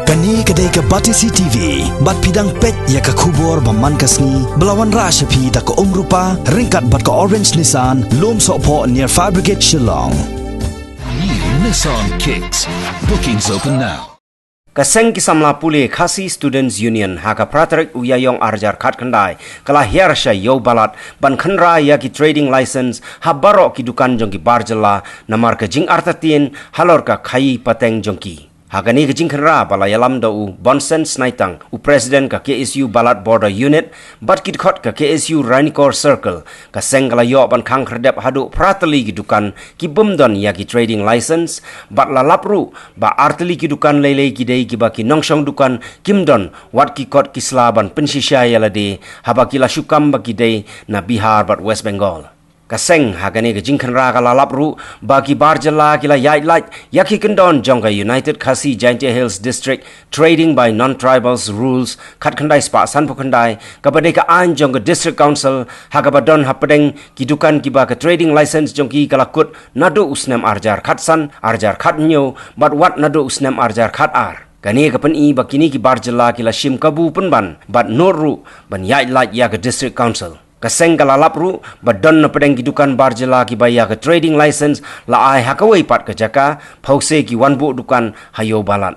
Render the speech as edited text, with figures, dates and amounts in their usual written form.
Kani kedai ke Batisi TV, bat pidang pet ya ke kubur baman kasni, belawan rasyapi tak ke rupa, ringkat bat ke orange Nissan, lom sokpo near Fire Brigade Shillong. New Nissan Kicks. Bookings open now. Kaseng kisamla pule Khasi Students Union haka praterik uyayong arjar khat khandai kala hiarsha yo balat ban khandra ya ki trading license habaro ki dukan jong ki Jylla namar ka jing artatien halor ka khai pateng jong ki hagani ka jing khandra bala yalam do u bonsen snaitang u president ka KSU Balat border unit bat ki khot ka KSU Ranikor circle ka sengala yo ban Khang Khryrdep hadu pratali ki dukan ki bumdon ya ki trading license bat la lapru ba artali ki dukan lele ki dei ki ba ki nongsong dukan kimdon wat ki kot ki slaban pensisha yalade haba ki la shukam ba ki dei na Bihar bat West Bengal kaseng hagane ke jingkhanra ka lalapru baki Jylla kila yai light yaki kendon jongga United Khasi Jaintia Hills District trading by non-tribals rules khatkhandai spa san phokhandai kabade ka an jongga district council hagabadon hapadeng kidukan kiba ka trading license jongki kalakut nado usnem arjar khatsan arjar khatnyo but what nado usnem arjar khat ar kani kapan i bakini ki Jylla kila shim kabu penban but noru ban yai light ya ka district council kaseng kalalapru badon na pedeng kidukan Jylla ki baya ke trading license la ai hakawai pat ke jaka phause ki wanbu dukan hayo balat